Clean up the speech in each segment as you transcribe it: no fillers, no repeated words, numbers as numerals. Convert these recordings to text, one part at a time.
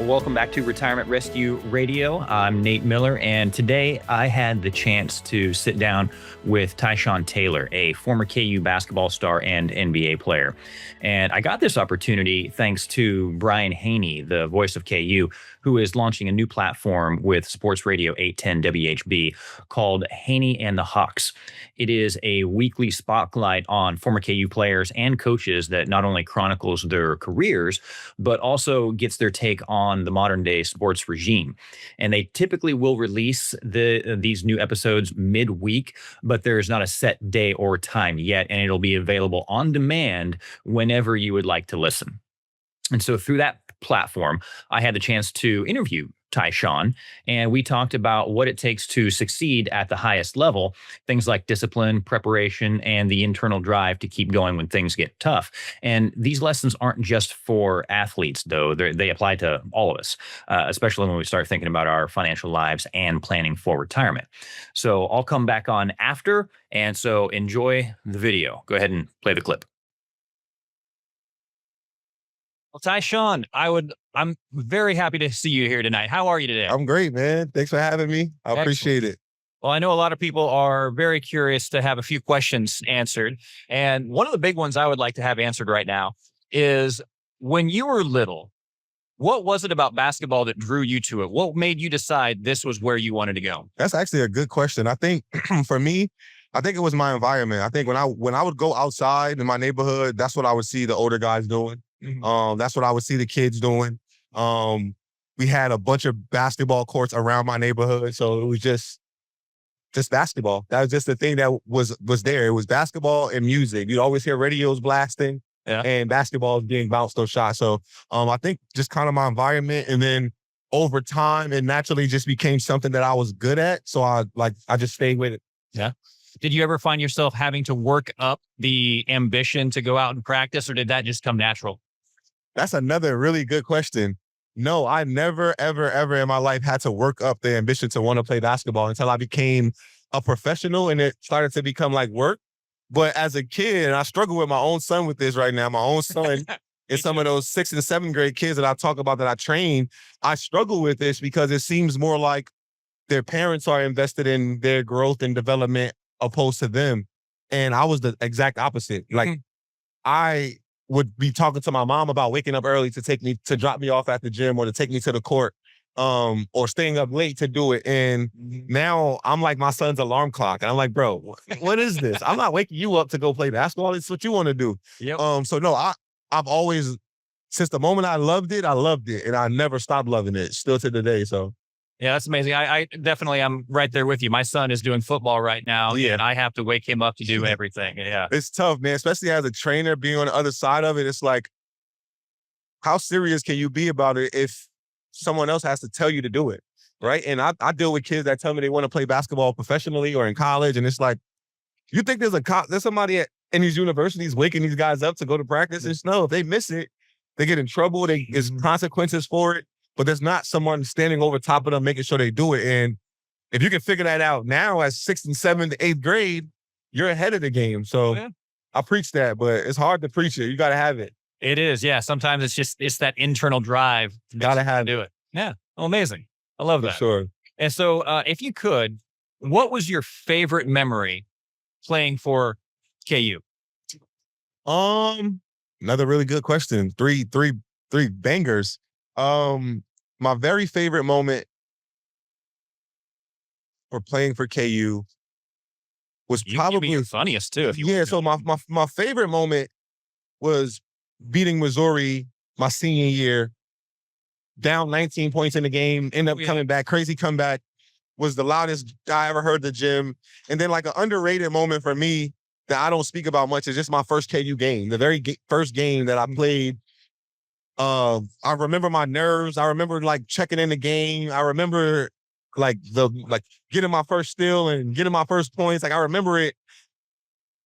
welcome back to Retirement Rescue Radio. I'm Nate Miller, and today I had the chance to sit down with Tyshawn Taylor, a former KU basketball star and NBA player. And I got this opportunity thanks to Brian Haney, the voice of KU, who is launching a new platform with Sports Radio 810 WHB called Haney and the Hawks. It is a weekly spotlight on former KU players and coaches that not only chronicles their careers, but also gets their take on the modern day sports regime. And they typically will release these new episodes midweek, but there's not a set day or time yet, and it'll be available on demand whenever you would like to listen. And so through that platform, I had the chance to interview Tyshawn, and we talked about what it takes to succeed at the highest level, things like discipline, preparation, and the internal drive to keep going when things get tough. And these lessons aren't just for athletes, though. They apply to all of us, especially when we start thinking about our financial lives and planning for retirement. So I'll come back on after, and so enjoy the video. Go ahead and play the clip. Well, Tyshawn, I'm very happy to see you here tonight. How are you today? I'm great, man. Thanks for having me. I appreciate it. Well, I know a lot of people are very curious to have a few questions answered. And one of the big ones I would like to have answered right now is, when you were little, what was it about basketball that drew you to it? What made you decide this was where you wanted to go? That's actually a good question. I think for me, I think it was my environment. I think when I would go outside in my neighborhood, that's what I would see the older guys doing. That's what I would see the kids doing. We had a bunch of basketball courts around my neighborhood, so it was just basketball. That was just the thing that was there. It was basketball and music. You'd always hear radios blasting, and basketball being bounced or shot. So I think just kind of my environment, and then over time, it naturally just became something that I was good at. So I just stayed with it. Yeah. Did you ever find yourself having to work up the ambition to go out and practice, or did that just come natural? That's another really good question. No, I never, ever, ever in my life had to work up the ambition to want to play basketball until I became a professional and it started to become like work. But as a kid, and I struggle with my own son with this right now, my own son is some of those 6th and 7th grade kids that I talk about that I train. I struggle with this because it seems more like their parents are invested in their growth and development opposed to them. And I was the exact opposite. Like I would be talking to my mom about waking up early to drop me off at the gym or to take me to the court, or staying up late to do it. And now I'm like my son's alarm clock. And I'm like, bro, what is this? I'm not waking you up to go play basketball. It's what you want to do. Yep. So no, I've always, since the moment I loved it, and I never stopped loving it, still to the day. So yeah, that's amazing. I definitely, I'm right there with you. My son is doing football right now, and I have to wake him up to do everything. Yeah. It's tough, man, especially as a trainer, being on the other side of it. It's like, how serious can you be about it if someone else has to tell you to do it, right? And I deal with kids that tell me they want to play basketball professionally or in college, and it's like, you think there's somebody in these universities waking these guys up to go to practice? And no, if they miss it, they get in trouble. There's consequences for it. But there's not someone standing over top of them making sure they do it. And if you can figure that out now as 6th and 7th, 8th grade, you're ahead of the game. So I preach that, but it's hard to preach it. You got to have it. It is. Yeah. Sometimes it's that internal drive. Got to have do it. Yeah. Oh, amazing. I love that. For sure. And so if you could, what was your favorite memory playing for KU? Another really good question. Three bangers. My very favorite moment for playing for KU was probably your funniest too. So my favorite moment was beating Missouri my senior year, down 19 points in the game, end up coming back, crazy comeback, was the loudest I ever heard the gym. And then like an underrated moment for me that I don't speak about much is just my first KU game, the very first game that I played. I remember my nerves. I remember like checking in the game. I remember getting my first steal and getting my first points. Like I remember it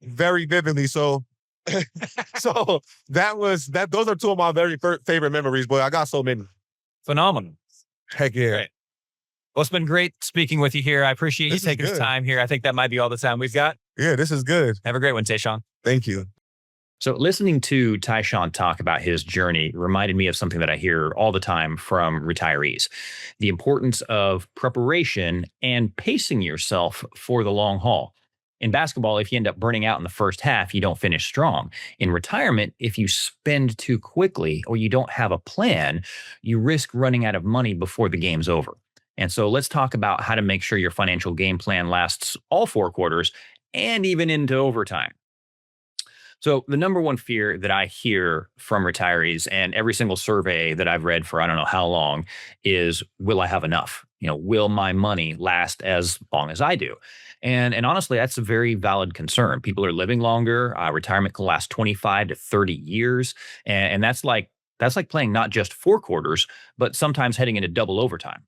very vividly. So, so those are two of my very favorite memories, but I got so many. Phenomenal. Heck yeah. Great. Well, it's been great speaking with you here. I appreciate you taking the time here. I think that might be all the time we've got. Yeah, this is good. Have a great one, Tyshawn. Thank you. So, listening to Tyshawn talk about his journey reminded me of something that I hear all the time from retirees: the importance of preparation and pacing yourself for the long haul. In basketball, if you end up burning out in the first half, you don't finish strong. In retirement, if you spend too quickly or you don't have a plan, you risk running out of money before the game's over. And so, let's talk about how to make sure your financial game plan lasts all 4 quarters and even into overtime. So the number one fear that I hear from retirees and every single survey that I've read for I don't know how long is, will I have enough? Will my money last as long as I do? And honestly, that's a very valid concern. People are living longer. Retirement can last 25 to 30 years. And that's like playing not just 4 quarters, but sometimes heading into double overtime.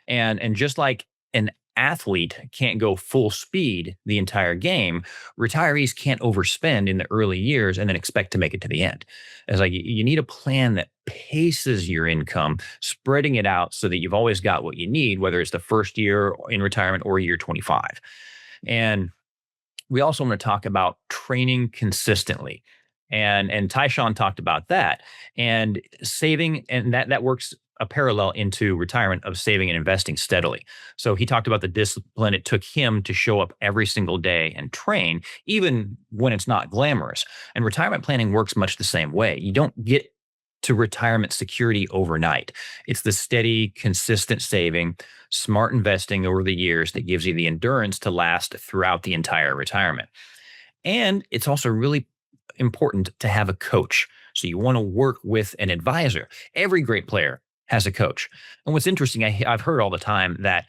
And just like an athlete can't go full speed the entire game, retirees can't overspend in the early years and then expect to make it to the end. It's like you need a plan that paces your income, spreading it out so that you've always got what you need, whether it's the first year in retirement or year 25. And we also want to talk about training consistently. And Tyshawn talked about that and saving, and that works a parallel into retirement of saving and investing steadily. So he talked about the discipline it took him to show up every single day and train, even when it's not glamorous. And retirement planning works much the same way. You don't get to retirement security overnight. It's the steady, consistent saving, smart investing over the years that gives you the endurance to last throughout the entire retirement. And it's also really important to have a coach. So you want to work with an advisor. Every great player has a coach. And what's interesting, I've heard all the time that,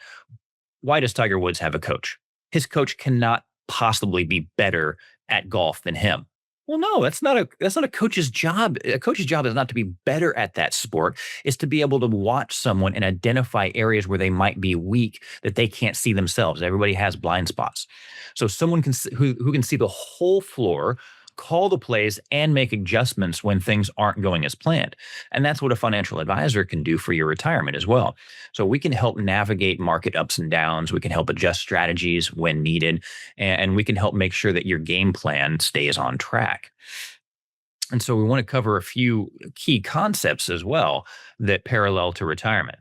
why does Tiger Woods have a coach? His coach cannot possibly be better at golf than him. Well, no, that's not a coach's job. A coach's job is not to be better at that sport. It's to be able to watch someone and identify areas where they might be weak that they can't see themselves. Everybody has blind spots. So someone who can see the whole floor, call the plays, and make adjustments when things aren't going as planned. And that's what a financial advisor can do for your retirement as well. So we can help navigate market ups and downs. We can help adjust strategies when needed, and we can help make sure that your game plan stays on track. And so we want to cover a few key concepts as well that parallel to retirement.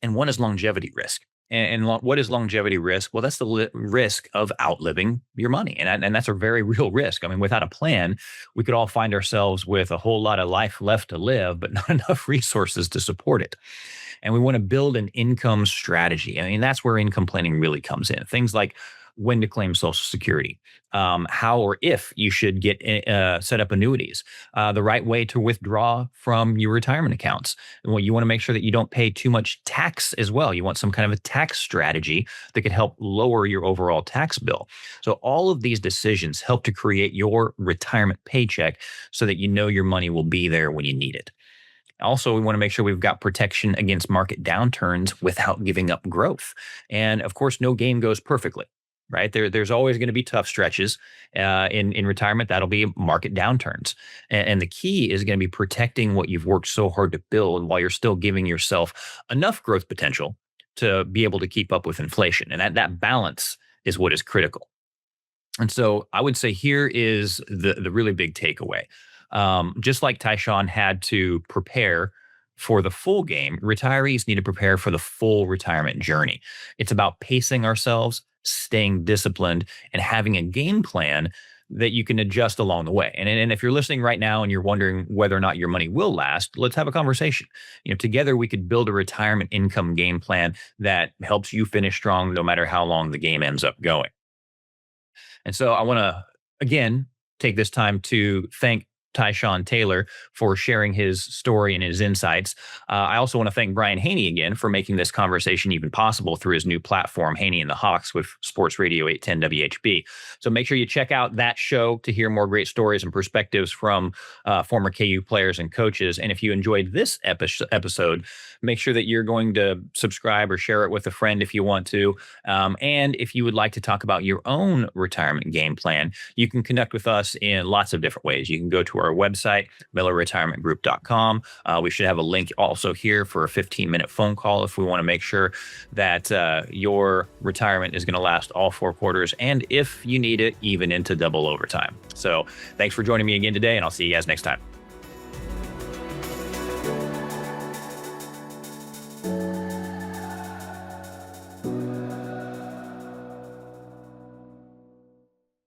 And one is longevity risk. And what is longevity risk? Well, that's the risk of outliving your money. And that's a very real risk. I mean, without a plan, we could all find ourselves with a whole lot of life left to live, but not enough resources to support it. And we want to build an income strategy. I mean, that's where income planning really comes in. Things like when to claim Social Security, how or if you should get set up annuities, the right way to withdraw from your retirement accounts. Well, you want to make sure that you don't pay too much tax as well. You want some kind of a tax strategy that could help lower your overall tax bill. So all of these decisions help to create your retirement paycheck so that you know your money will be there when you need it. Also, we want to make sure we've got protection against market downturns without giving up growth. And of course, no game goes perfectly. Right. There's always going to be tough stretches in retirement. That'll be market downturns. And the key is going to be protecting what you've worked so hard to build while you're still giving yourself enough growth potential to be able to keep up with inflation. And that balance is what is critical. And so I would say here is the really big takeaway. Just like Tyshawn had to prepare for the full game, retirees need to prepare for the full retirement journey. It's about pacing ourselves, staying disciplined, and having a game plan that you can adjust along the way. And if you're listening right now and you're wondering whether or not your money will last, let's have a conversation. Together we could build a retirement income game plan that helps you finish strong no matter how long the game ends up going. And so I want to, again, take this time to thank Tyshawn Taylor for sharing his story and his insights. I also want to thank Brian Haney again for making this conversation even possible through his new platform, Haney and the Hawks, with Sports Radio 810 WHB. So make sure you check out that show to hear more great stories and perspectives from former KU players and coaches. And if you enjoyed this episode, make sure that you're going to subscribe or share it with a friend if you want to. And if you would like to talk about your own retirement game plan, you can connect with us in lots of different ways. You can go to our website, millerretirementgroup.com. We should have a link also here for a 15-minute phone call if we want to make sure that your retirement is going to last all 4 quarters, and if you need it, even into double overtime. So thanks for joining me again today, and I'll see you guys next time.